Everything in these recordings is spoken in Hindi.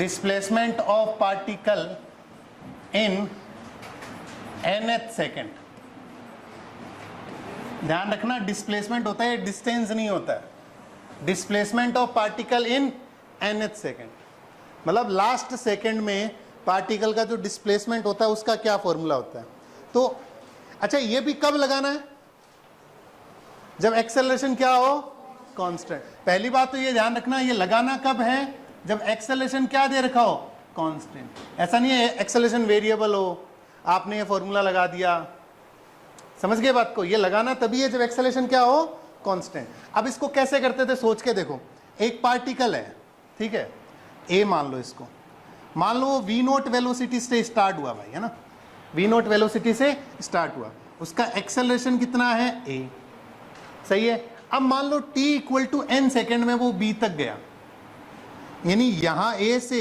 Displacement of particle in nth second. ध्यान रखना, डिस्प्लेसमेंट होता है, डिस्टेंस नहीं होता है। Displacement of particle in nth second मतलब लास्ट सेकेंड में पार्टिकल का जो डिस्प्लेसमेंट होता है उसका क्या फॉर्मूला होता है। तो अच्छा, ये भी कब लगाना है? जब एक्सेलरेशन क्या हो, कांस्टेंट। पहली बात तो ये ध्यान रखना, ये लगाना कब है? जब एक्सेलरेशन क्या दे रखा हो, कांस्टेंट। ऐसा नहीं है एक्सेलरेशन वेरिएबल हो, आपने ये फॉर्मूला लगा दिया। समझ गए बात को? ये लगाना तभी है जब एक्सेलरेशन क्या हो, कांस्टेंट। अब इसको कैसे करते थे, सोच के देखो। एक पार्टिकल है, ठीक है, ए मान लो इसको, मान लो v नोट वेलोसिटी से स्टार्ट हुआ भाई, है ना, v नोट वेलोसिटी से स्टार्ट हुआ, उसका एक्सेलरेशन कितना है, a, सही है। अब मान लो t equal to n second में वो b तक गया, यानी यहां a से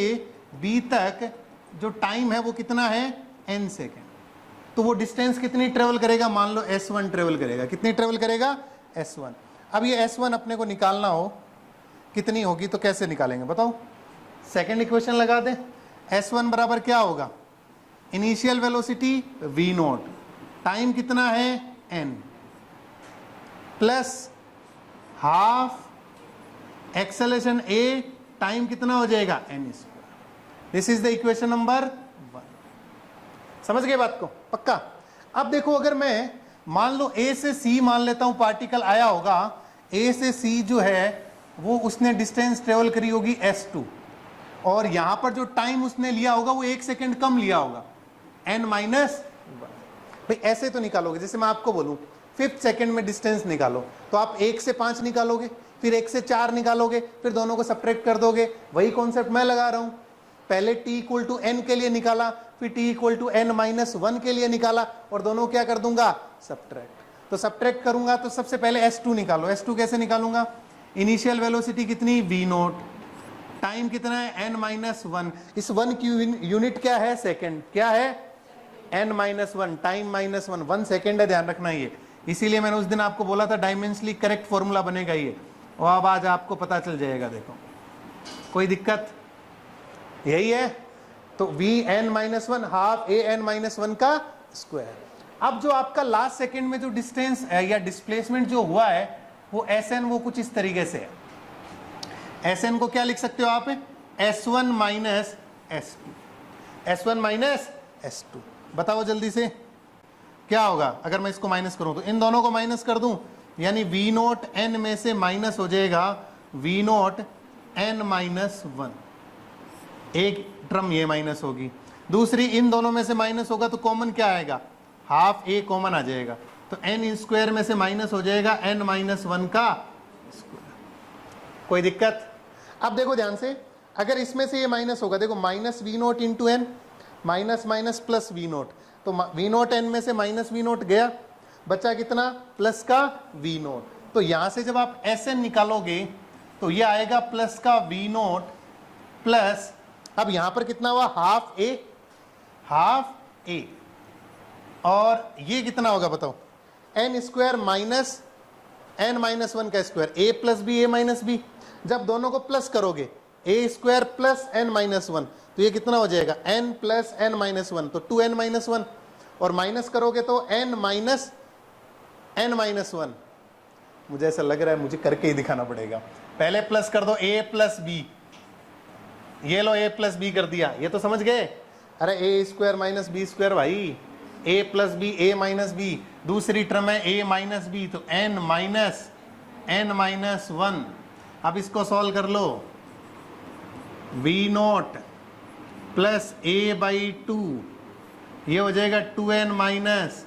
b तक जो टाइम है वो कितना है, n सेकेंड। तो वो डिस्टेंस कितनी ट्रेवल करेगा, मान लो s1 ट्रेवल करेगा। कितनी ट्रेवल करेगा, s1। अब ये s1 अपने को निकालना हो, कितनी होगी, तो कैसे निकालेंगे बताओ? सेकेंड इक्वेशन लगा दे। s1 बराबर क्या होगा, initial velocity v note, time कितना है n, plus half acceleration a, time कितना हो जाएगा n square. This is the equation number 1। समझ गए बात को, पक्का? अब देखो, अगर मैं मान लो a से c मान लेता हूं, पार्टिकल आया होगा a से c जो है वो उसने डिस्टेंस ट्रेवल करी होगी s2, और यहां पर जो टाइम उसने लिया होगा वो 1 सेकेंड कम लिया होगा, n माइनस 1। भाई ऐसे तो निकालोगे, जैसे मैं आपको बोलूं 5th सेकेंड में डिस्टेंस निकालो, तो आप 1 से 5 निकालोगे, फिर 1 से 4 निकालोगे, फिर दोनों को सब्ट्रैक्ट कर दोगे। वही कॉन्सेप्ट मैं लगा रहा हूं। पहले t इक्वल टू n के लिए निकाला, फिर t equal to n minus 1 के लिए निकाला, और दोनों क्या कर दूंगा, सब्ट्रैक्ट। तो सब्ट्रैक्ट करूंगा तो सबसे पहले s2 निकालो। s2 कैसे निकालूंगा, इनिशियल वेलोसिटी कितनी, v नोट, टाइम कितना है n माइनस 1, इस 1 की यूनिट क्या है, सेकेंड, क्या है n minus 1, time minus 1, 1 second है, ध्यान रखना ये। इसीलिए मैंने उस दिन आपको बोला था डायमेंशनली करेक्ट फॉर्मूला बनेगा ये, और अब आज आपको पता चल जाएगा। देखो, कोई दिक्कत, यही है। तो v n minus 1 half a n minus 1 का स्क्वायर। अब जो आपका लास्ट सेकेंड में जो डिस्टेंस है या डिस्प्लेसमेंट जो हुआ है वो sn, वो कुछ इस तरीके से है। sn को क्या लिख सकते हो आप, s1 minus s2, s1 minus s2। बताओ जल्दी से क्या होगा अगर मैं इसको माइनस करूं, तो इन दोनों को माइनस कर दूं, यानी v नोट n में से माइनस हो जाएगा v नोट n माइनस 1। एक टर्म ये माइनस होगी, दूसरी इन दोनों में से माइनस होगा तो कॉमन क्या आएगा, हाफ a कॉमन आ जाएगा, तो n स्क्वायर में से माइनस हो जाएगा n माइनस 1 का स्क्वायर। कोई दिक्कत? अब देखो ध्यान से, अगर इसमें से ये माइनस होगा, देखो minus V naught into N, minus minus plus V naught, तो वी नोट एन में से माइनस वी नोट गया, बचा कितना, प्लस का वी नोट। तो यहां से जब आप एस एन निकालोगे तो ये आएगा प्लस का वी नोट प्लस, अब यहां पर कितना हुआ, हाफ ए, और ये कितना होगा बताओ, N square minus N minus 1 का square, A plus B, A minus B. जब दोनों को प्लस करोगे, A square plus N minus 1, तो ये कितना हो जाएगा, एन प्लस एन माइनस 1, तो 2n माइनस 1, और माइनस करोगे तो n माइनस n माइनस 1। मुझे ऐसा लग रहा है मुझे करके ही दिखाना पड़ेगा। पहले प्लस कर दो a प्लस बी, ये लो a प्लस बी कर दिया, ये तो समझ गए। अरे a square minus B square भाई, a plus B, a minus B, दूसरी टर्म है a माइनस बी, तो n माइनस n माइनस 1। अब इसको सॉल्व कर लो, v naught plus a by 2, ये हो जाएगा 2n माइनस,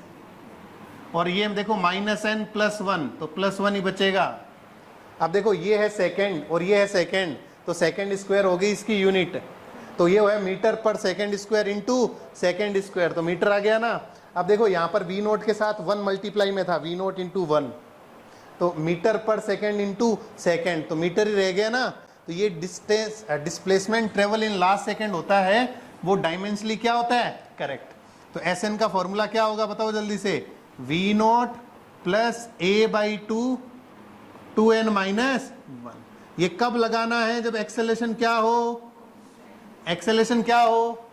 और ये देखो माइनस n प्लस 1, तो प्लस 1 ही बचेगा। अब देखो ये है सेकेंड और ये है सेकेंड, तो सेकेंड स्क्वायर हो गई इसकी यूनिट, तो ये है मीटर पर second square into second square, तो मीटर आ गया ना। अब देखो यहाँ पर वी नोट के साथ 1 मल्टीप्लाई में था, वी नोट इंटू 1, तो मीटर पर सेकेंड इंटू सेकेंड, तो मीटर ही रह गया ना। तो ये distance displacement travel in last second होता है, वो डायमेंशनली क्या होता है, करेक्ट। तो एस एन का फॉर्मूला क्या होगा बताओ जल्दी से, V naught plus A by 2, 2n minus 1। ये कब लगाना है, जब एक्सेलरेशन क्या हो, एक्सेलरेशन क्या हो,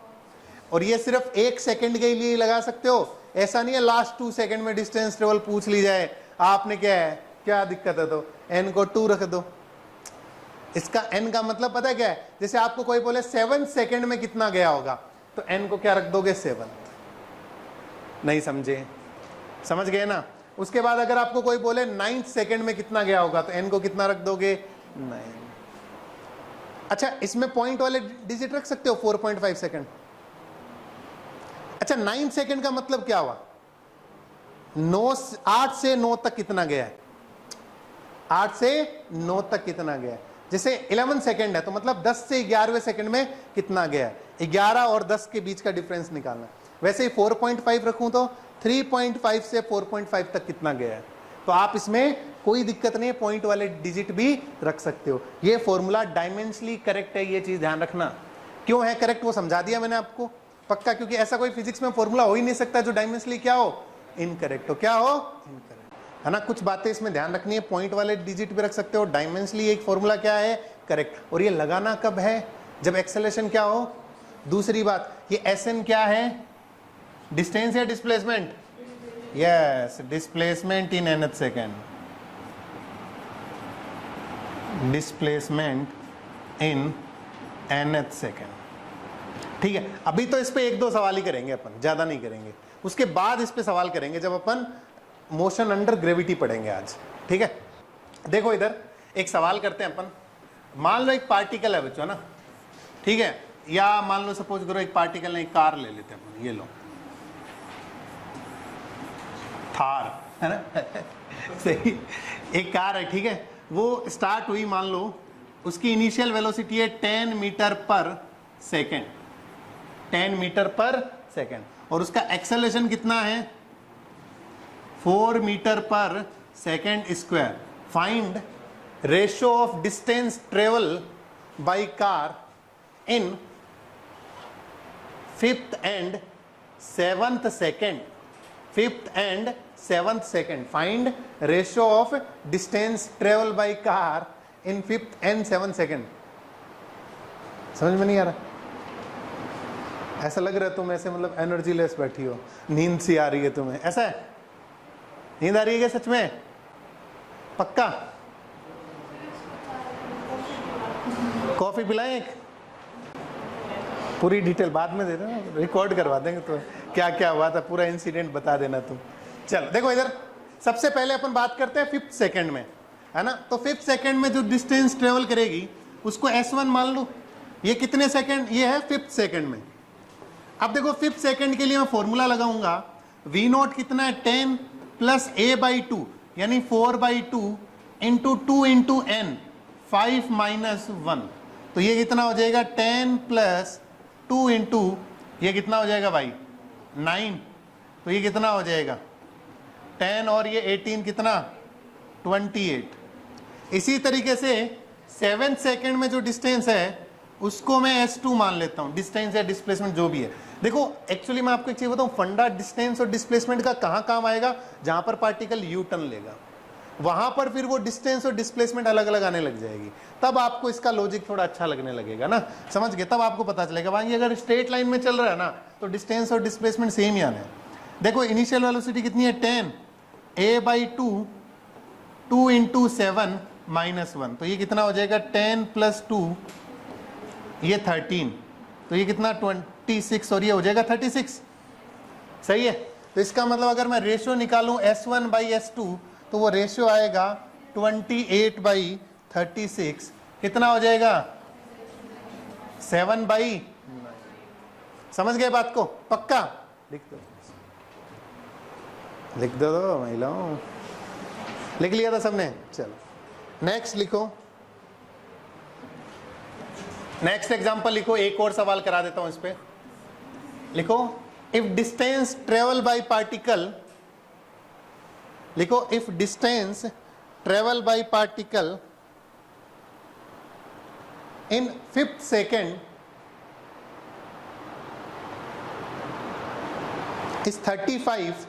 और ये सिर्फ 1 सेकंड के लिए लगा सकते हो, ऐसा नहीं है लास्ट 2 सेकंड में डिस्टेंस ट्रेवल पूछ ली जाए, आपने क्या है, क्या दिक्कत है, तो n को 2 रख दो। इसका n का मतलब पता है क्या है, जैसे आपको कोई बोले 7 सेकंड में कितना गया होगा, तो n को क्या रख दोगे, 7। नहीं समझे, समझ गए ना। उसके बाद अगर आपको कोई बोले 9 सेकंड में कितना गया होगा, तो n को कितना रख दोगे, 9। अच्छा, इसमें पॉइंट वाले डिजिट रख सकते हो, 4.5 सेकंड। अच्छा, 9 सेकंड का मतलब क्या हुआ, 8 से 9 तक कितना गया है, 8 से 9 तक कितना गया है। जैसे 11 सेकंड है, तो मतलब 10 से 11वें सेकंड में कितना गया है, 11 और 10 के बीच का डिफरेंस निकालना। वैसे ही 4.5 रखूं तो 3.5 से 4.5 तक कितना गया है। तो आप इसमें कोई दिक्कत नहीं है, पॉइंट वाले डिजिट भी रख सकते हो। ये फॉर्मूला डायमेंशनली करेक्ट है, ये चीज ध्यान रखना। क्यों है करेक्ट वो समझा दिया मैंने आपको, पक्का, क्योंकि ऐसा कोई फिजिक्स में फॉर्मूला हो ही नहीं सकता जो डायमेंशनली क्या हो, इनकरेक्ट हो। क्या हो, इनकरेक्ट, है ना। कुछ बातें इसमें ध्यान रखनी है, पॉइंट वाले डिजिट भी रख सकते हो, डायमेंशनली एक फॉर्मूला क्या है, करेक्ट। और ये लगाना कब है, जब एक्सेलरेशन क्या हो। दूसरी बात, ये एसएन क्या है, डिस्टेंस या displacement, yes, displacement in nth second, displacement in nth second. ठीक है, अभी तो इस पे 1-2 सवाल ही करेंगे अपन, ज्यादा नहीं करेंगे। उसके बाद इस पे सवाल करेंगे जब अपन मोशन अंडर ग्रेविटी पढ़ेंगे आज। ठीक है, देखो इधर एक सवाल करते हैं अपन। मान लो एक पार्टिकल है बच्चों ना, ठीक है, या मान लो सपोज करो एक पार्टिकल है, एक कार ले लेते हैं अपन, ये लो थार, है ना सही, एक कार है, ठीक है, वो स्टार्ट हुई, मान लो उसकी इनिशियल वेलोसिटी है 10 मीटर पर सेकेंड, 10 मीटर पर सेकेंड, और उसका एक्सेलरेशन कितना है, 4 मीटर पर second square. Find ratio of distance travel by car in 5th and 7th second, 5th and 7th second. Find ratio of distance travel by car in 5th and 7th second. समझ में नहीं आ रहा, ऐसा लग रहा है तुम ऐसे मतलब एनर्जी लेस बैठी हो, नींद सी आ रही है तुम्हें, ऐसा है, नींद आ रही है क्या सच में, पक्का। कॉफी पिलाएं एक, पूरी डिटेल बाद में दे देना, रिकॉर्ड करवा देंगे, तो क्या क्या हुआ था पूरा इंसिडेंट बता देना तुम। चलो देखो इधर, सबसे पहले अपन बात करते हैं 5th सेकेंड में, है ना। तो 5th सेकेंड में जो डिस्टेंस ट्रेवल करेगी उसको S1 मान लो। ये कितने सेकेंड, ये है 5th सेकेंड में। अब देखो 5th सेकेंड के लिए मैं फॉर्मूला लगाऊंगा, V0 कितना है, 10 प्लस a/2 यानी 4/2 इंटू 2 इंटू n, 5 माइनस 1। तो ये कितना हो जाएगा, 10 प्लस 2 इंटू, ये कितना हो जाएगा भाई, 9। तो ये कितना हो जाएगा, 10 और ये 18 कितना, 28। इसी तरीके से 7th सेकेंड में जो डिस्टेंस है उसको मैं S2 मान लेता हूँ, डिस्टेंस या डिस्प्लेसमेंट जो भी है। देखो एक्चुअली मैं आपको एक चीज बताऊं, फंडा डिस्टेंस और डिस्प्लेसमेंट का कहाँ काम आएगा, जहां पर पार्टिकल यू टर्न लेगा वहां पर फिर वो डिस्टेंस और डिस्प्लेसमेंट अलग अलग आने लग जाएगी, तब आपको इसका लॉजिक थोड़ा अच्छा लगने लगेगा ना, समझ गए, तब आपको पता चलेगा। भाई अगर स्ट्रेट लाइन में चल रहा है ना तो डिस्टेंस और डिस्प्लेसमेंट सेम ही आने हैं। देखो इनिशियल वेलोसिटी कितनी है, 10, a/2, 2 इंटू 7 माइनस 1, तो ये कितना हो जाएगा, 10 प्लस 2, ये 13, तो ये कितना 26, और ये हो जाएगा 36, सही है। तो इसका मतलब अगर मैं रेशियो निकालूं S1/S2 तो वो रेशियो आएगा 28/36, कितना हो जाएगा, 7/9। समझ गए बात को, पक्का। लिख दो, लिख दो महिलाओं, लिख लिया था सबने, चलो नेक्स्ट लिखो, नेक्स्ट एग्जांपल लिखो। एक और सवाल करा देता हूं इस पे, लिखो if distance travel by particle, लिखो if distance travel by particle in 5th second is 35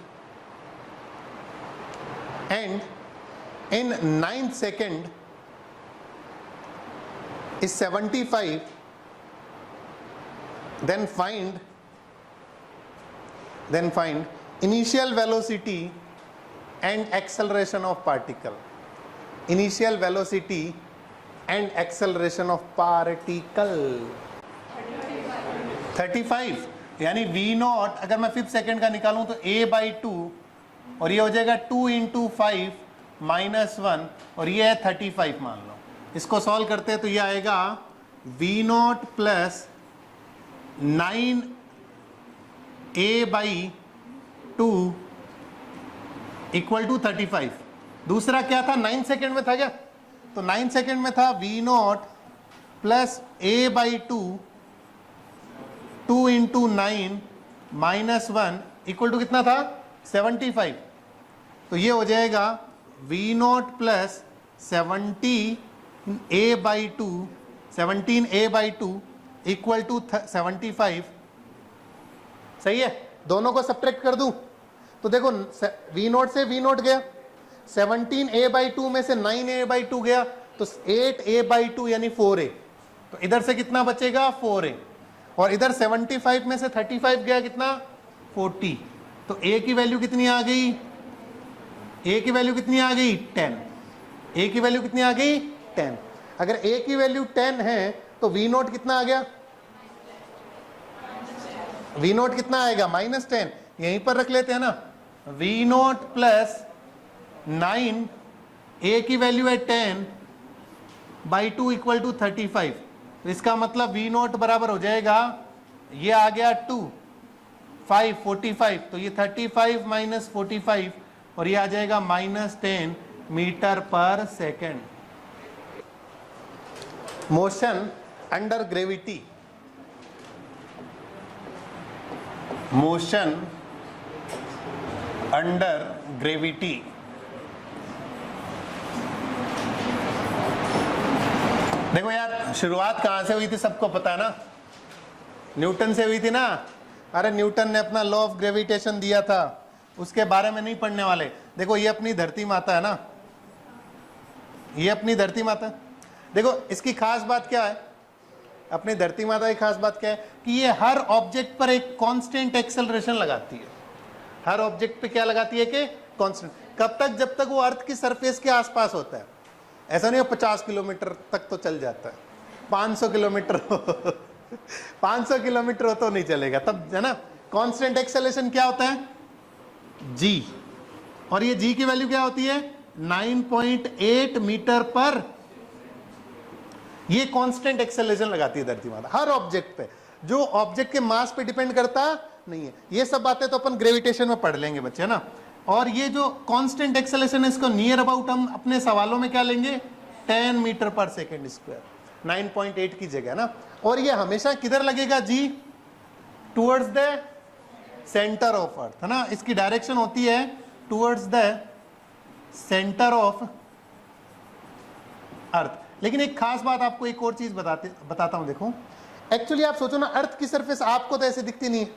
and in 9th second is 75, then find initial velocity and acceleration of particle. Initial velocity and acceleration of particle 35, यानी v नॉट अगर मैं 5 सेकेंड का निकालूं तो a/2 और ये हो जाएगा 2 × 5 - 1 और ये है 35 मान लो। इसको सॉल्व करते हैं तो ये आएगा v naught plus 9a/2 equal to 35। दूसरा क्या था, 9 सेकेंड में था क्या, तो 9 सेकेंड में था v naught plus a/2 2 × 9 - 1 equal to कितना था 75। तो ये हो जाएगा v naught plus 17a/2 equal to 75। सही है, दोनों को सब्ट्रैक्ट कर दूं तो देखो v नॉट से v नॉट गया, 17a/2 में से 9a/2 गया तो 8a/2 यानी 4a। तो इधर से कितना बचेगा 4a और इधर 75 में से 35 गया कितना 40। तो a की वैल्यू कितनी आ गई, a की वैल्यू कितनी आ गई 10। a की वैल्यू कितनी आ गई 10। अगर a की वैल्यू 10 है तो v नॉट कितना आ गया, v नॉट कितना आएगा -10। यहीं पर रख लेते हैं ना, v नॉट प्लस 9 a की वैल्यू है 10/2 इक्वल टू 35। तो इसका मतलब v नॉट बराबर हो जाएगा, ये आ गया 2 5 45 तो ये 35 - 45 और ये आ जाएगा -10 मीटर पर second. Motion under gravity, motion under gravity. देखो यार शुरुआत कहां से हुई थी सबको पता है ना, न्यूटन से हुई थी ना। अरे न्यूटन ने अपना लॉ ऑफ ग्रेविटेशन दिया था, उसके बारे में नहीं पढ़ने वाले। देखो ये अपनी धरती माता है ना, ये अपनी धरती माता। देखो इसकी खास बात क्या है, अपनी धरती माता की खास बात क्या है कि ये हर ऑब्जेक्ट पर एक कांस्टेंट एक्सेलरेशन लगाती है। हर ऑब्जेक्ट पे क्या लगाती है कि कांस्टेंट। कब तक, जब तक वो अर्थ की सरफेस के आसपास होता है। ऐसा नहीं हो 50 किलोमीटर तक तो चल जाता है, 500 किलोमीटर 500 किलोमीटर हो तो नहीं चलेगा, तब है ना। कांस्टेंट एक्सेलरेशन क्या होता है g, और ये g की वैल्यू क्या होती है 9.8 मीटर पर। ये कांस्टेंट एक्सेलरेशन लगाती है धरती माता हर ऑब्जेक्ट पे, जो ऑब्जेक्ट के मास पे डिपेंड करता नहीं है। ये सब बातें तो अपन ग्रेविटेशन में पढ़ लेंगे बच्चे, है ना। और ये जो कांस्टेंट एक्सेलरेशन है इसको नियर अबाउट हम अपने सवालों में क्या लेंगे 10 मीटर पर सेकेंड स्क्वायर, 9.8 की जगह ना। और ये हमेशा किधर लगेगा जी, towards the centre of earth, है ना। इसकी डायरेक्शन होती है towards the centre of earth. लेकिन एक खास बात आपको एक और चीज बताता हूं। देखो एक्चुअली आप सोचो ना, अर्थ की सरफेस आपको तो ऐसे दिखती नहीं है,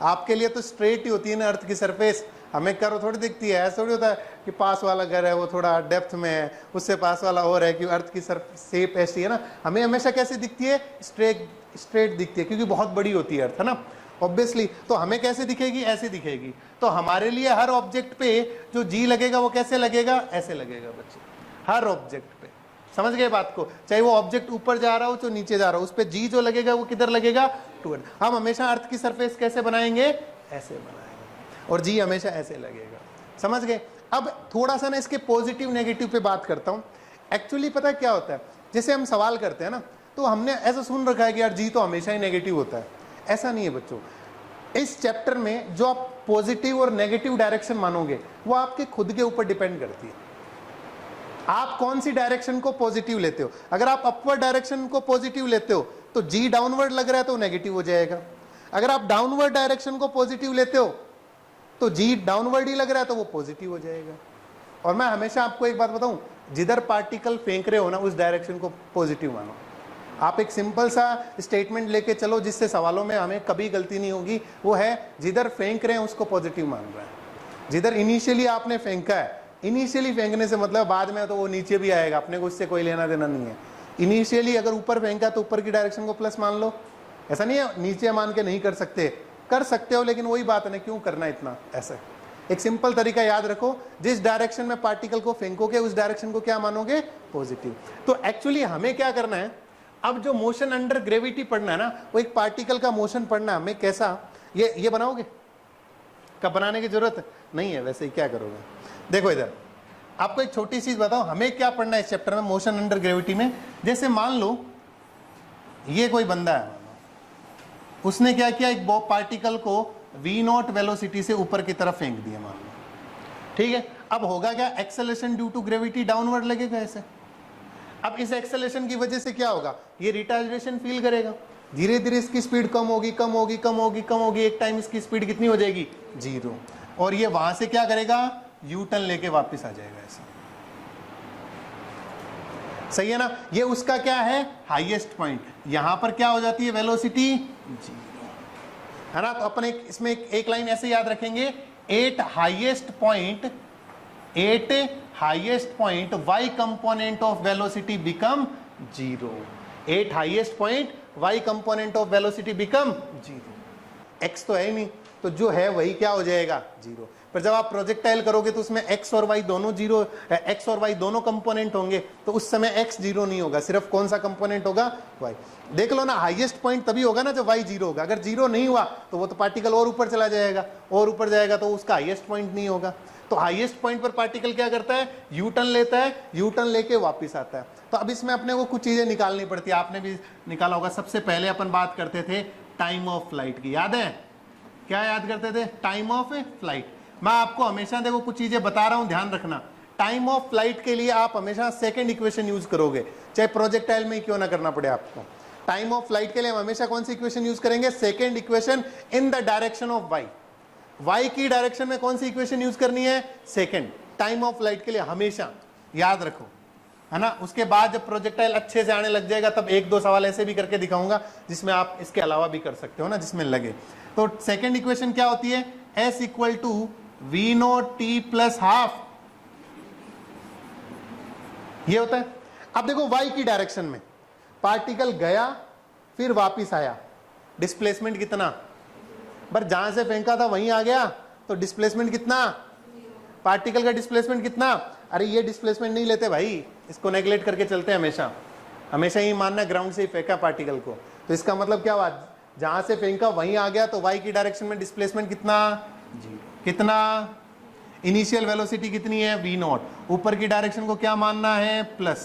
आपके लिए तो स्ट्रेट ही होती है ना अर्थ की सरफेस। हमें कर्व थोड़ी दिखती है, ऐसा थोड़ी होता है कि पास वाला घर है वो थोड़ा डेप्थ में है, उससे पास वाला और है कि अर्थ की शेप ऐसी है ना। हमें हमेशा कैसे दिखती है, स्ट्रेट दिखती है, क्योंकि बहुत बड़ी होती है अर्थ, है ना ऑब्वियसली। तो हमें कैसे दिखेगी, ऐसे दिखेगी। तो हमारे लिए हर ऑब्जेक्ट पे जो जी लगेगा वो कैसे लगेगा, ऐसे लगेगा बच्चे, हर ऑब्जेक्ट पे। समझ गए बात को, चाहे वो ऑब्जेक्ट ऊपर जा रहा हो चाहे नीचे जा रहा हो, उस पे जी जो लगेगा वो किधर लगेगा, टुवर्ड। हम हमेशा अर्थ की सरफेस कैसे बनाएंगे, ऐसे बनाएंगे, और जी हमेशा ऐसे लगेगा। समझ गए। अब थोड़ा सा ना इसके पॉजिटिव नेगेटिव पे बात करता हूं। एक्चुअली पता है क्या होता है, जैसे हम सवाल करते हैं ना, तो हमने ऐसा सुन रखा है कि यार जी तो हमेशा ही नेगेटिव होता है। ऐसा नहीं है बच्चों। इस चैप्टर में जो आप पॉजिटिव और नेगेटिव डायरेक्शन मानोगे वो आपके खुद के ऊपर डिपेंड करती है। आप कौन सी डायरेक्शन को पॉजिटिव लेते हो। अगर आप अपवर्ड डायरेक्शन को पॉजिटिव लेते हो तो जी डाउनवर्ड लग रहा है तो नेगेटिव हो जाएगा। अगर आप डाउनवर्ड डायरेक्शन को पॉजिटिव लेते हो तो जी डाउनवर्ड ही लग रहा है तो वो पॉजिटिव हो जाएगा। और मैं हमेशा आपको एक बात बताऊं, जिधर पार्टिकल फेंक रहे हो ना उस डायरेक्शन को पॉजिटिव मानो। आप एक सिंपल सा स्टेटमेंट लेके चलो जिससे सवालों में हमें कभी गलती नहीं होगी, वो है जिधर फेंक रहे हैं उसको पॉजिटिव मान रहा है। जिधर इनिशियली आपने फेंका है, इनिशियली फेंकने से मतलब बाद में तो वो नीचे भी आएगा, अपने को उससे कोई लेना देना नहीं है। इनिशियली अगर ऊपर फेंका तो ऊपर की डायरेक्शन को प्लस मान लो, ऐसा नहीं है नीचे मान के नहीं कर सकते, कर सकते हो, लेकिन वही बात है ना, क्यों करना इतना ऐसा। एक सिंपल तरीका याद रखो, जिस डायरेक्शन में पार्टिकल को फेंकोगे उस डायरेक्शन को क्या मानोगे, पॉजिटिव। तो एक्चुअली हमें क्या करना है, अब जो मोशन अंडर ग्रेविटी पढ़ना है ना, वो एक पार्टिकल का मोशन पढ़ना है हमें। कैसा, ये बनाओगे, कब बनाने की जरूरत नहीं है, वैसे ही क्या करोगे। देखो इधर आपको एक छोटी चीज बताओ, हमें क्या पढ़ना है इस चैप्टर में मोशन अंडर ग्रेविटी में। जैसे मान लो ये कोई बंदा है, उसने क्या किया, एक पार्टिकल को v0 वेलोसिटी से ऊपर की तरफ फेंक दिया मान लो, ठीक है। अब होगा क्या, acceleration due to gravity downward लगेगा ऐसे। अब इस एक्सेलरेशन की वजह से क्या होगा, ये रिटार्डेशन फील करेगा, धीरे धीरे इसकी स्पीड कम होगी कम होगी कम होगी कम होगी, एक टाइम इसकी स्पीड कितनी हो जाएगी, 0। और ये वहां से क्या करेगा, यू टर्न लेके वापस आ जाएगा ऐसा, सही है ना। ये उसका क्या है, हाईएस्ट पॉइंट। यहां पर क्या हो जाती है, वेलोसिटी 0, है ना। तो अपन इसमें एक लाइन ऐसे याद रखेंगे, eight highest point y component of velocity become 0। Eight highest point y component of velocity become 0। x तो है ही नहीं, तो जो है वही क्या हो जाएगा, 0। पर जब आप प्रोजेक्टाइल करोगे तो उसमें x और y दोनों 0, x और y दोनों कंपोनेंट होंगे, तो उस समय x 0 नहीं होगा, सिर्फ कौन सा कंपोनेंट होगा, y। देख लो ना, हाईएस्ट पॉइंट तभी होगा ना जब y 0 होगा। अगर 0 नहीं हुआ तो वो तो पार्टिकल और ऊपर चला जाएगा, और ऊपर जाएगा तो उसका हाईएस्ट पॉइंट नहीं होगा। तो हाईएस्ट पॉइंट पर पार्टिकल क्या करता है, यू टर्न लेता है, यू टर्न लेके वापस आता है। तो अब इसमें अपने को कुछ चीजें निकालनी पड़ती है, आपने भी निकाला होगा। सबसे पहले अपन बात करते थे टाइम ऑफ फ्लाइट की, याद है, क्या याद करते थे, टाइम ऑफ फ्लाइट। मैं आपको हमेशा देखो कुछ चीजें बता रहा हूं, ध्यान रखना। टाइम ऑफ फ्लाइट के लिए आप हमेशा सेकंड इक्वेशन यूज करोगे, चाहे प्रोजेक्टाइल में क्यों ना करना पड़े आपको। टाइम ऑफ फ्लाइट के लिए हम हमेशा कौन सी इक्वेशन यूज करेंगे, second equation in the direction of Y. Y की डायरेक्शन में कौन सी इक्वेशन यूज करनी है, सेकंड। टाइम ऑफ फ्लाइट के लिए हमेशा याद रखो, है ना। उसके बाद जब प्रोजेक्टाइल अच्छे से आने लग जाएगा तब एक दो सवाल ऐसे भी करके दिखाऊंगा जिसमें आप इसके अलावा भी कर सकते हो ना, जिसमें लगे। तो सेकंड इक्वेशन क्या होती है, S equal to v0t plus half, ये होता है। अब देखो y की डायरेक्शन में पार्टिकल गया फिर वापिस आया, डिस्प्लेसमेंट कितना, पर जहां से फेंका था वहीं आ गया, तो डिस्प्लेसमेंट कितना, पार्टिकल का डिस्प्लेसमेंट कितना। अरे ये डिस्प्लेसमेंट नहीं लेते भाई, इसको नेगलेक्ट करके चलते हैं हमेशा, हमेशा ही मानना ग्राउंड से ही फेंका पार्टिकल को। तो इसका मतलब क्या हुआ, जहां से फेंका वहीं आ गया, तो y की डायरेक्शन में डिस्प्लेसमेंट कितना, 0। कितना, इनिशियल वेलोसिटी कितनी है, v0। ऊपर की डायरेक्शन को क्या मानना है, प्लस,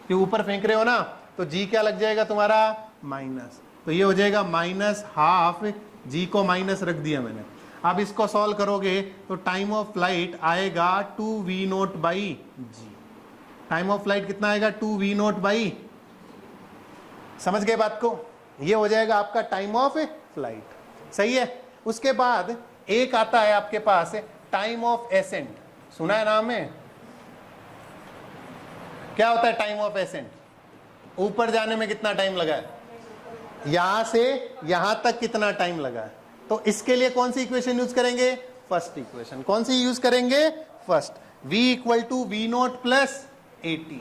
कि ऊपर फेंक रहे हो ना, तो g क्या लग जाएगा तुम्हारा, माइनस। तो ये हो जाएगा माइनस हाफ, g को माइनस रख दिया मैंने। अब इसको सॉल्व करोगे तो टाइम ऑफ फ्लाइट आएगा 2v0 by G. Time of flight कितना आएगा, 2v0 बाई, समझ गए बात को। ये हो जाएगा आपका टाइम ऑफ फ्लाइट, सही है। उसके बाद एक आता है आपके पास टाइम ऑफ एसेंट, सुना है नाम है, क्या होता है टाइम ऑफ एसेंट, ऊपर जाने में कितना टाइम लगा है, यहां से यहां तक कितना टाइम लगा है। तो इसके लिए कौन सी इक्वेशन यूज करेंगे, फर्स्ट इक्वेशन। कौन सी यूज करेंगे, first. v equal to v0 plus 80।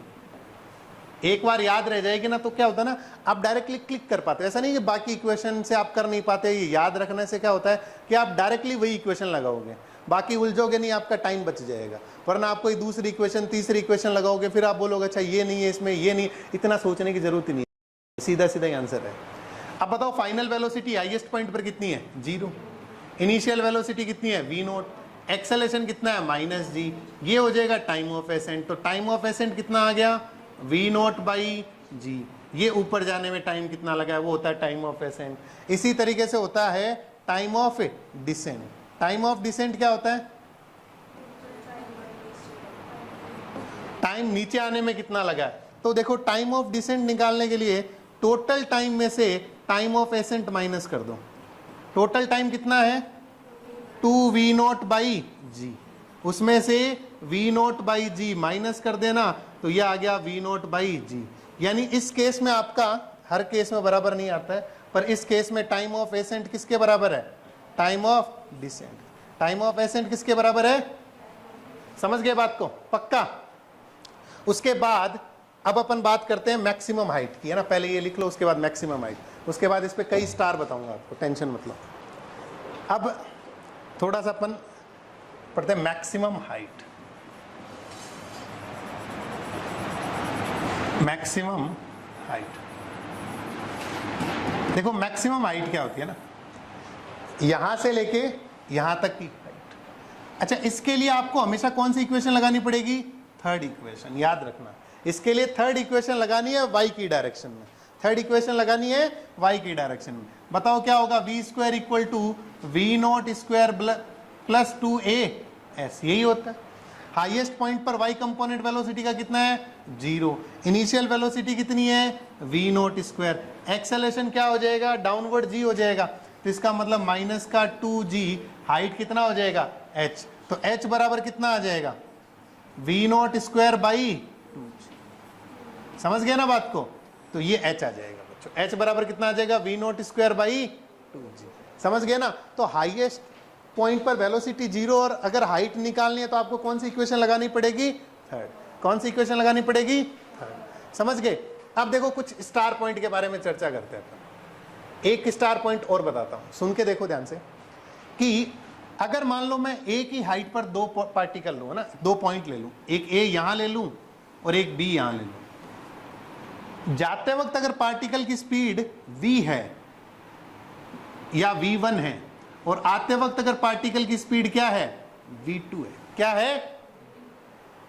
एक बार याद रह जाएगी ना तो क्या होता है ना, आप डायरेक्टली क्लिक कर पाते। ऐसा नहीं कि बाकी इक्वेशन से आप कर नहीं पाते, ये याद रखने से क्या होता है कि आप डायरेक्टली वही इक्वेशन लगाओगे, बाकी उलझोगे नहीं, आपका टाइम बच जाएगा। वरना आप कोई दूसरी इक्वेशन तीसरी इक्वेशन लगाओगे, फिर आप बोलोगे अच्छा ये नहीं है इसमें, ये नहीं, इतना सोचने की जरूरत ही नहीं है, सीधा सीधा ही आंसर है। अब बताओ फाइनल वेलोसिटी हाईएस्ट पॉइंट पर कितनी है, 0। इनिशियल वेलोसिटी कितनी है, v0। एक्सेलरेशन कितना है, माइनस g। ये हो जाएगा टाइम ऑफ एसेंट। तो टाइम ऑफ एसेंट कितना आ गया, v0 बाई g। ये ऊपर जाने में टाइम कितना लगा है, वो होता है टाइम ऑफ एसेंट। इसी तरीके से होता है time of descent. Time of descent क्या होता है, टाइम नीचे आने में कितना लगा है। तो देखो टाइम ऑफ डिसेंट निकालने के लिए टोटल टाइम में से टाइम ऑफ एसेंट माइनस कर दो। टोटल टाइम कितना है, 2v0 बाई जी, उसमें से v0 बाई जी माइनस कर देना, तो यह आ गया v0 बाई जी। यानी इस केस में आपका, हर केस में बराबर नहीं आता है, पर इस केस में टाइम ऑफ एसेंट किसके बराबर है, time of descent. Time of ascent किसके बराबर है, समझ गए बात को, पक्का। उसके बाद अब अपन बात करते हैं मैक्सिमम हाइट की, है ना। पहले ये लिख लो, उसके बाद मैक्सिमम हाइट। उसके बाद इस पे कई स्टार बताऊंगा आपको, टेंशन मतलब। अब थोड़ा सा अपन पढ़ते हैं मैक्सिमम हाइट। मैक्सिमम हाइट, देखो मैक्सिमम हाइट क्या होती है ना, यहां से लेके यहां तक की हाइट। अच्छा, इसके लिए आपको हमेशा कौन सी इक्वेशन लगानी पड़ेगी? थर्ड इक्वेशन, याद रखना। इसके लिए थर्ड इक्वेशन लगानी है वाई की डायरेक्शन में, थर्ड इक्वेशन लगानी है वाई की डायरेक्शन में। बताओ क्या होगा? V square equal to V naught square plus 2as, यही होता है। हाईएस्ट पॉइंट पर y कंपोनेंट वेलोसिटी का कितना है? 0। इनिशियल वेलोसिटी कितनी है? v not square. एक्सेलरेशन क्या हो जाएगा? डाउनवर्ड g हो जाएगा। तो इसका मतलब माइनस का 2g, हाइट कितना हो जाएगा? h। तो h बराबर कितना आ जाएगा? v not square by 2g। समझ गया ना बात को? तो ये h आ जाएगा बच्चों, h बराबर कितना आ जाएगा? v not square by 2g। समझ गए ना? तो हाईएस्ट पॉइंट पर वेलोसिटी 0 और अगर हाइट निकालनी है तो आपको कौन सी इक्वेशन लगानी पड़ेगी? थर्ड। कौन सी इक्वेशन लगानी पड़ेगी? थर्ड। समझ गए? अब देखो कुछ स्टार पॉइंट के बारे में चर्चा करते हैं। एक स्टार पॉइंट और बताता हूं, सुन के देखो ध्यान से, कि अगर मान लो मैं ए की हाइट पर दो पार्टिकल लूं ना, दो पॉइंट ले लूं, एक ए यहां ले लूं और एक बी यहां ले लूं। जाते वक्त अगर पार्टिकल की स्पीड v है या v1 है और आते वक्त अगर पार्टिकल की स्पीड क्या है? v2 है। क्या है?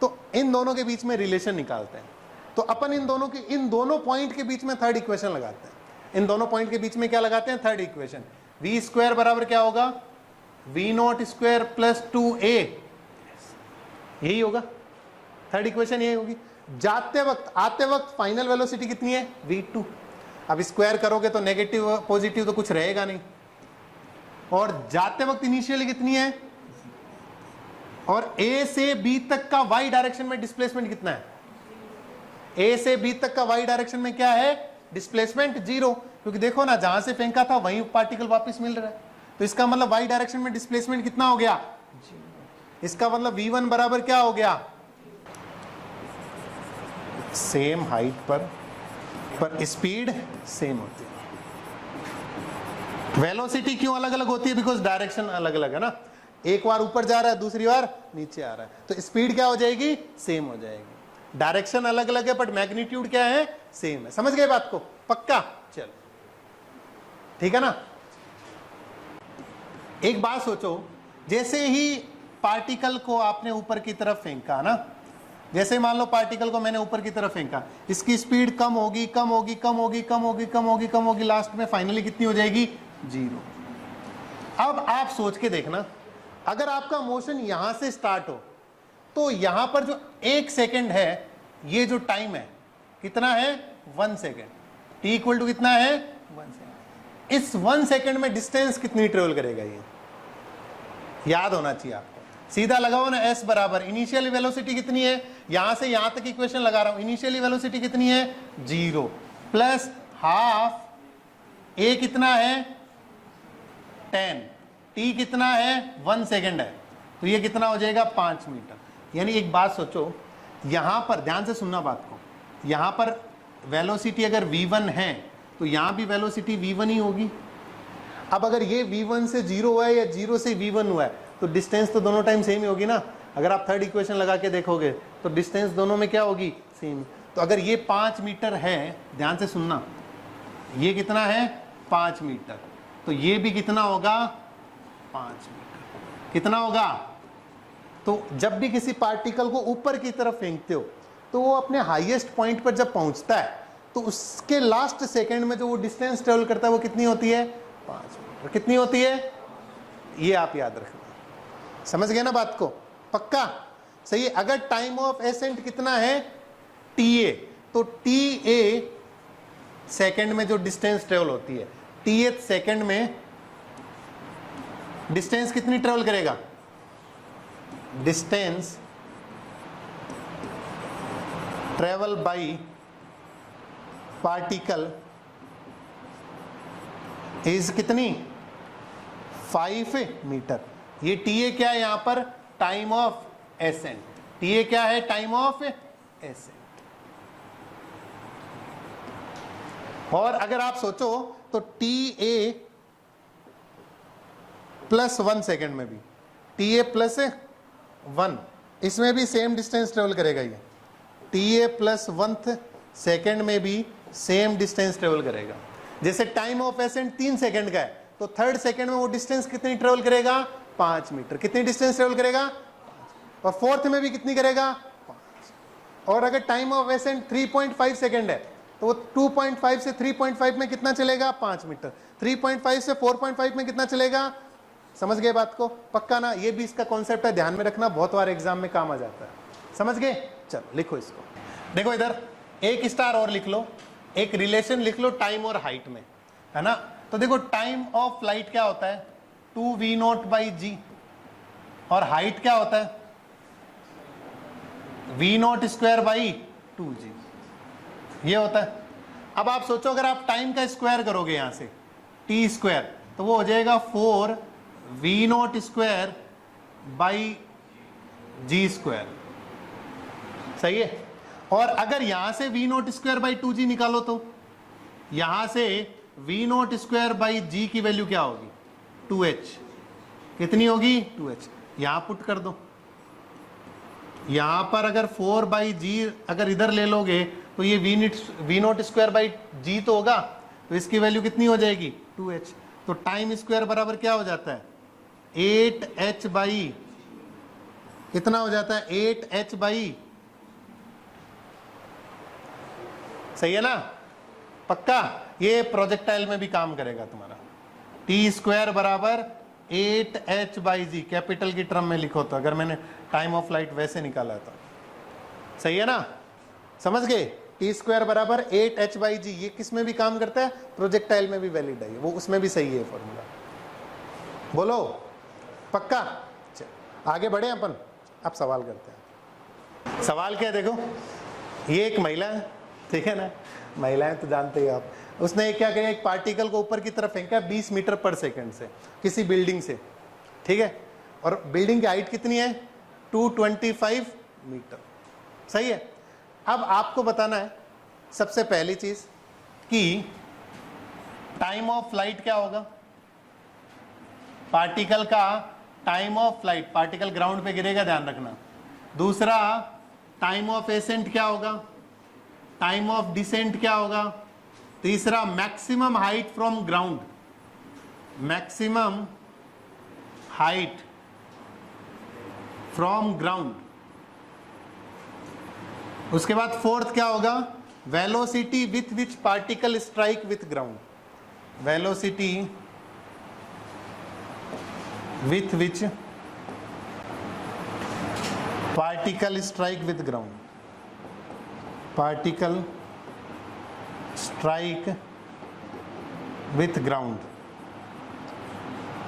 तो इन दोनों के बीच में रिलेशन निकालते हैं। तो अपन इन दोनों पॉइंट के बीच में थर्ड इक्वेशन लगाते हैं। इन दोनों पॉइंट के बीच में क्या लगाते हैं? Third equation. वी स्क्वायर बराबर क्या होगा? We naught square plus 2a, यही होगा थर्ड इक्वेशन, यही होगी। जाते वक्त आते वक्त फाइनल वेलोसिटी कितनी है? v2। अब स्क्वायर करोगे तो नेगेटिव पॉजिटिव तो कुछ रहेगा नहीं। और जाते वक्त इनिशियली कितनी है? और a से b तक का y डायरेक्शन में डिस्प्लेसमेंट कितना है? a से b तक का y डायरेक्शन में क्या है? डिस्प्लेसमेंट 0, क्योंकि देखो ना जहां से फेंका था वहीं पार्टिकल वापस मिल रहा है। तो इसका मतलब y डायरेक्शन में डिस्प्लेसमेंट कितना हो गया? इसका मतलब v1 बराबर क्या हो गया? सेम हाइट पर स्पीड सेम होती है। वेलोसिटी क्यों अलग अलग होती है? बिकॉज डायरेक्शन अलग अलग है ना, एक बार ऊपर जा रहा है दूसरी बार नीचे आ रहा है, तो स्पीड क्या हो जाएगी? सेम हो जाएगी। डायरेक्शन अलग अलग है बट मैग्नीट्यूड क्या है? सेम है। समझ गए बात को? पक्का? चलो ठीक है ना। एक बात सोचो, जैसे ही पार्टिकल को आपने ऊपर की तरफ फेंका ना, जैसे मान लो पार्टिकल को मैंने ऊपर की तरफ फेंका, इसकी स्पीड कम होगी कम होगी कम होगी कम होगी कम होगी कम होगी, लास्ट में फाइनली कितनी हो जाएगी? 0। अब आप सोच के देखना, अगर आपका मोशन यहां से स्टार्ट हो तो यहां पर जो 1 सेकेंड है, ये जो टाइम है कितना है? 1 सेकेंड। t इक्वल टू कितना है? 1 सेकेंड। इस 1 सेकेंड में डिस्टेंस कितनी ट्रेवल करेगा? ये याद होना चाहिए आपको। सीधा लगाओ ना, s बराबर इनिशियल वेलोसिटी कितनी है? यहां से यहां तक इक्वेशन लगा रहा हूं, इनिशियली वेलोसिटी कितनी है? 0 प्लस हाफ a कितना है? 10, t कितना है? 1 सेकेंड है, तो ये कितना हो जाएगा? 5 मीटर। यानी एक बात सोचो, यहां पर ध्यान से सुनना बात को, यहां पर वेलोसिटी अगर v1 है तो यहां भी वेलोसिटी v1 ही होगी। अब अगर ये v1 से 0 हुआ है या 0 से v1 हुआ है तो डिस्टेंस तो दोनों टाइम सेम ही होगी ना। अगर आप थर्ड इक्वेशन लगा के देखोगे तो डिस्टेंस दोनों में क्या होगी? सेम। तो अगर ये 5 मीटर है, ध्यान से सुनना, ये कितना है? 5 मीटर, तो ये भी कितना होगा? 5 मीटर। कितना होगा? तो जब भी किसी पार्टिकल को ऊपर की तरफ फेंकते हो तो वो अपने हाईएस्ट पॉइंट पर जब पहुंचता है तो उसके लास्ट सेकेंड में जो वो डिस्टेंस ट्रेवल करता है वो कितनी होती है? 5 मीटर। कितनी होती है? ये आप याद रखना। समझ गए ना बात को? पक्का? सही है। अगर टाइम ऑफ एसेंट कितना है? TA, तो TA सेकंड में जो डिस्टेंस ट्रेवल होती है, TH सेकंड में डिस्टेंस कितनी ट्रेवल करेगा? Distance travel by particle is कितनी? 5 मीटर। ये TA क्या है यहां पर? Time of accent. TA क्या है? Time of accent. और अगर आप सोचो तो टी ए प्लस 1 सेकेंड में भी टी ए प्लस 1, इसमें भी सेम डिस्टेंस ट्रेवल करेगा ये। टी ए प्लस 1 सेकेंड में भी सेम डिस्टेंस ट्रेवल करेगा। जैसे टाइम ऑफ एसेंट 3 सेकेंड का है, तो थर्ड सेकेंड में वो डिस्टेंस कितनी ट्रेवल करेगा? 5 मीटर। कितनी डिस्टेंस ट्रेवल करेगा? 5। और फोर्थ में भी कितनी करेगा? 5। और अगर टाइम ऑफ एसेंट 3.5 सेकेंड है, तो वो 2.5 से 3.5 में कितना चलेगा? 5 मीटर। 3.5 से 4.5 में कितना चलेगा? समझ गए बात को? पक्का ना? ये भी इसका कॉन्सेप्ट है, ध्यान में रखना, बहुत बार एग्जाम में काम आ जाता है। समझ गए? चलो लिखो इसको। देखो इधर एक स्टार और लिख लो, एक रिलेशन लिख लो टाइम और हाइट में, है ना? तो देखो टाइम ऑफ फ्लाइट क्या होता है? 2v0/g, और हाइट क्या होता है? v02/2g, ये होता है। अब आप सोचो अगर आप टाइम का स्क्वायर करोगे यहां से t स्क्वायर, तो वो हो जाएगा 4v02/g²। सही है? और अगर यहां से v02/2g निकालो, तो यहां से v02/g की वैल्यू क्या होगी? 2h। कितनी होगी? 2h। यहां पुट कर दो। यहां पर अगर 4/g अगर इधर ले लोगे, तो ये v02/g तो होगा, तो इसकी वैल्यू कितनी हो जाएगी? 2h। तो टाइम स्क्वायर बराबर क्या हो जाता है? 8h बाई, कितना हो जाता है? 8h बाई, सही है ना? पक्का? ये प्रोजेक्टाइल में भी काम करेगा तुम्हारा। टी स्क्वायर बराबर 8h/g, कैपिटल की टर्म में लिखो, तो अगर मैंने टाइम ऑफ फ्लाइट वैसे निकाला था, सही है ना? समझ गए? टी स्क्वायर बराबर 8h/g, ये किस में भी काम करता है? प्रोजेक्टाइल में भी वैलिड है, वो उसमें भी सही है फॉर्मूला। बोलो पक्का? चल आगे बढ़े अपन, अब सवाल करते हैं। सवाल क्या है? देखो ये एक महिला है, ठीक है ना? महिलाएं तो जानते ही आप। उसने क्या किया? एक पार्टिकल को ऊपर की तरफ फेंका 20 मीटर पर सेकंड से किसी बिल्डिंग से, ठीक है? और बिल्डिंग की हाइट कितनी है? 225 मीटर। सही है? अब आपको बताना है सबसे पहली चीज कि टाइम ऑफ फ्लाइट क्या होगा? पार्टिकल का time of flight, particle ground पे गिरेगा, ध्यान रखना। दूसरा टाइम ऑफ एसेंट क्या होगा? टाइम ऑफ डिसेंट क्या होगा? तीसरा maximum height from ground, maximum height from ground. उसके बाद फोर्थ क्या होगा? Velocity with which particle strike with ground, velocity with which particle strike with ground, particle strike with ground,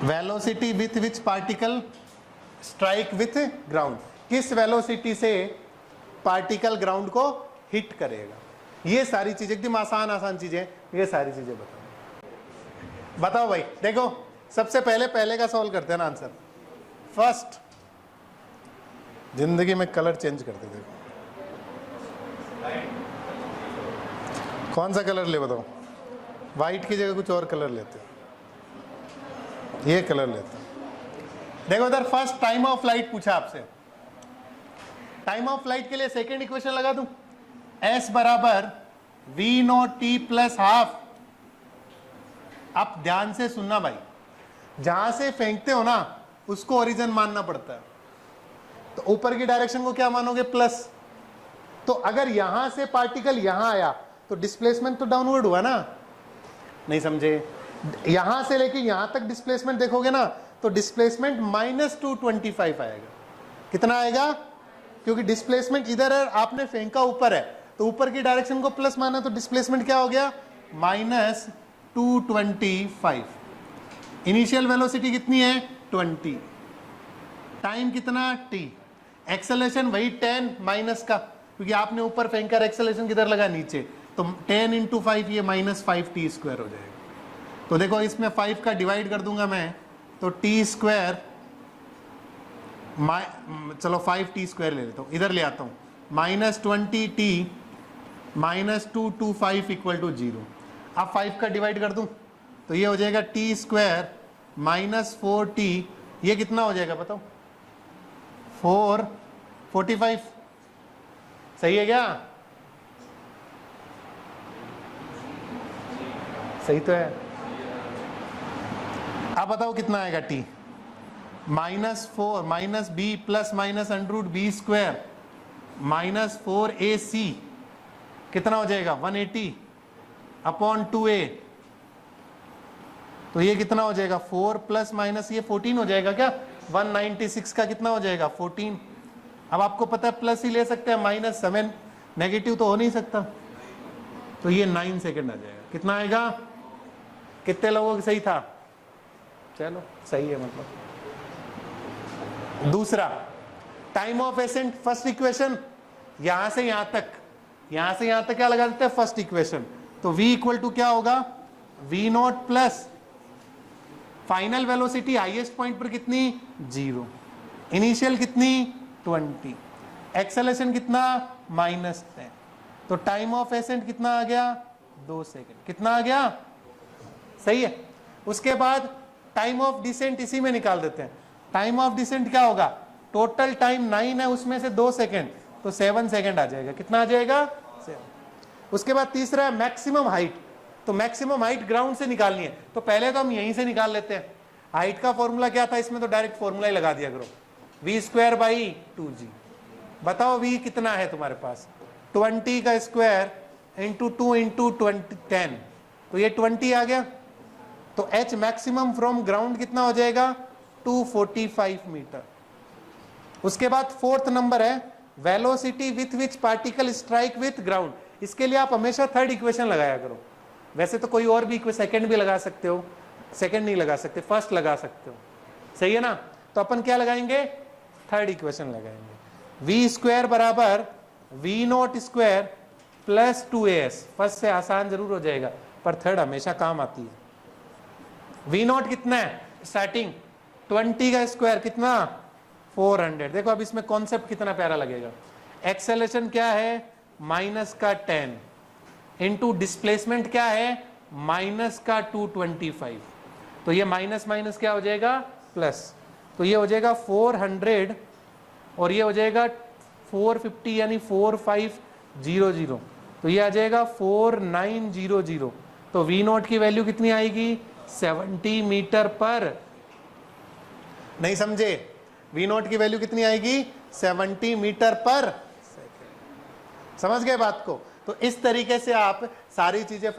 velocity with which particle strike with ground, किस वेलोसिटी से पार्टिकल ग्राउंड को हिट करेगा। ये सारी चीजें एकदम आसान आसान चीजें, ये सारी चीजें बताओ भाई। देखो सबसे पहले का सवाल करते हैं ना आंसर। फर्स्ट, जिंदगी में कलर चेंज करते। देखो कौन सा कलर ले बताओ? वाइट की जगह कुछ और कलर लेते हैं, ये कलर लेते हैं। देखो इधर फर्स्ट टाइम ऑफ फ्लाइट पूछा आपसे। टाइम ऑफ फ्लाइट के लिए सेकेंड इक्वेशन लगा दूं, s बराबर v0t प्लस हाफ। आप ध्यान से सुनना भाई, जहां से फेंकते हो ना उसको ओरिजिन मानना पड़ता है। तो ऊपर की डायरेक्शन को क्या मानोगे? प्लस। तो अगर यहां से पार्टिकल यहां आया तो डिस्प्लेसमेंट तो डाउनवर्ड हुआ ना? नहीं समझे? यहां से लेके यहां तक डिस्प्लेसमेंट देखोगे ना, तो डिस्प्लेसमेंट -225 आएगा। कितना आएगा? क्योंकि डिस्प्लेसमेंट इधर है, आपने फेंका ऊपर है, तो ऊपर की डायरेक्शन को प्लस माना, तो डिस्प्लेसमेंट क्या हो गया? -225। इनिशियल वेलोसिटी कितनी है? 20। टाइम कितना? t। एक्सेलरेशन वही 10 माइनस का, क्योंकि आपने ऊपर फेंका, एक्सेलरेशन किधर लगा? नीचे। तो 10 × 5 ये -5t² हो जाएगा। तो देखो इसमें 5 का डिवाइड कर दूंगा मैं, तो t², चलो 5t² ले लेता हूँ, इधर ले आता हूँ, -20t -225 = 0। अब 5 का डिवाइड कर दूं, तो ये हो जाएगा टी स्क्वायर माइनस 4t, ये कितना हो जाएगा बताओ? 445, सही है क्या? सही तो है। अब बताओ कितना आएगा T? -4 minus B plus minus under B square minus 4ac कितना हो जाएगा? 180 अपॉन 2a, तो ये कितना हो जाएगा? 4 प्लस माइनस ये 14 हो जाएगा क्या? 196 का कितना हो जाएगा? 14। अब आपको पता है प्लस ही ले सकते हैं, -7 नेगेटिव तो हो नहीं सकता, तो ये 9 सेकेंड आ जाएगा। कितना आएगा? कितने लोगों की सही था? चलो सही है मतलब। दूसरा time of accent, first equation यहां से यहां तक, यहां से यहां तक क्या लगा देते हैं? First equation. तो v इक्वल टू क्या होगा? v naught plus final velocity highest point पर कितनी? 0, इनिशियल कितनी? 20, एक्सेलरेशन कितना? -10। तो टाइम ऑफ एसेंट कितना आ गया? 2 सेकेंड। कितना आ गया? सही है। उसके बाद टाइम ऑफ डिसेंट इसी में निकाल देते हैं। टाइम ऑफ डिसेंट क्या होगा? टोटल टाइम 9 है, उसमें से 2 सेकेंड, तो 7 सेकेंड आ जाएगा। कितना आ जाएगा? 7। उसके बाद तीसरा है मैक्सिमम हाइट। तो मैक्सिमम हाइट ग्राउंड से निकालनी है, तो पहले तो हम यहीं से निकाल लेते हैं। हाइट का फॉर्मूला क्या था? इसमें तो डायरेक्ट फॉर्मूला ही लगा दिया करो, v²/2g। बताओ v कितना है तुम्हारे पास? 20 का स्क्वायर इंटू 2 इंटू 10, तो ये 20 आ गया। तो h मैक्सिमम फ्रॉम ग्राउंड कितना हो जाएगा? 245 मीटर। उसके बाद फोर्थ नंबर है velocity with which particle strike with ground. इसके लिए आप हमेशा थर्ड इक्वेशन लगाया करो। वैसे तो कोई और भी सेकंड भी लगा सकते हो, सेकंड नहीं लगा सकते, फर्स्ट लगा सकते हो, सही है ना? तो अपन क्या लगाएंगे? थर्ड इक्वेशन लगाएंगे। v² बराबर v0 square plus 2as। First से आसान जरूर हो जाएगा, पर थर्ड हमेशा काम आती है। v0 कितना है स्टार्टिंग? 20 का स्क्वायर कितना? 400। देखो अब इसमें कॉन्सेप्ट कितना प्यारा लगेगा। एक्सेलरेशन क्या है? -10 इंटू डिस्प्लेसमेंट क्या है? -225। तो ये माइनस माइनस क्या हो जाएगा? प्लस। तो ये हो जाएगा 400 और ये हो जाएगा 450 यानी 4500, तो ये आ जाएगा 4900। तो v0 की वैल्यू कितनी आएगी? 70 मीटर पर। नहीं समझे? v0 की वैल्यू कितनी आएगी? 70 मीटर पर सेकेंड। समझ गए बात को? तो इस तरीके से आप सारी चीजें